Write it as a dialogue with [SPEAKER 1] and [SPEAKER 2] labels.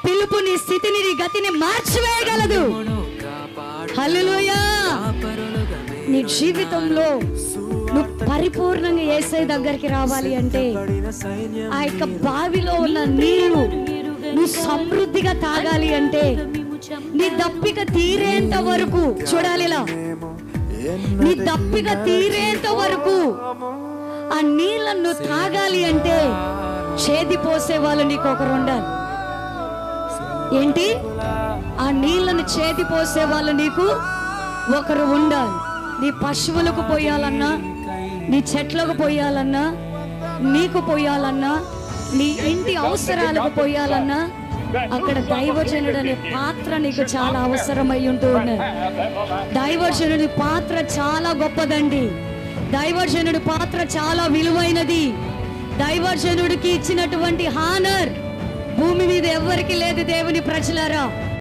[SPEAKER 1] పిలుపు నీ స్థితిని, నీ గతిని మార్చివేయగలదు. హల్లెలూయా. నీ జీవితంలో నువ్వు పరిపూర్ణంగా యేసయ్య దగ్గరికి రావాలి అంటే ఆ యొక్క బావిలో ఉన్న నీళ్లు నువ్వు సమృద్ధిగా తాగాలి అంటే నీ దప్పిక తీరేంత వరకు చూడాలి. ఇలా నీ దప్పిక తీరేంత వరకు ఆ నీళ్లను తాగాలి అంటే చేది పోసే వాళ్ళు నీకు ఒకరు ఉండాలి. ఏంటి? ఆ నీళ్లను చేది పోసే వాళ్ళు నీకు ఒకరు ఉండాలి. నీ పశువులకు పోయాలన్నా, నీ చెట్లకు పోయాలన్నా, నీకు పోయాలన్నా, నీ ఇంటి అవసరాలకు పోయాలన్నా అక్కడ దైవజనుడు అనే పాత్ర నీకు చాలా అవసరమై ఉంటూ ఉన్నది. దైవజనుడి పాత్ర చాలా గొప్పదండి. దైవజనుడి పాత్ర చాలా విలువైనది. దైవజనుడికి ఇచ్చినటువంటి హానర్ భూమి మీద ఎవ్వరికి లేదు. దేవుని ప్రజలారా,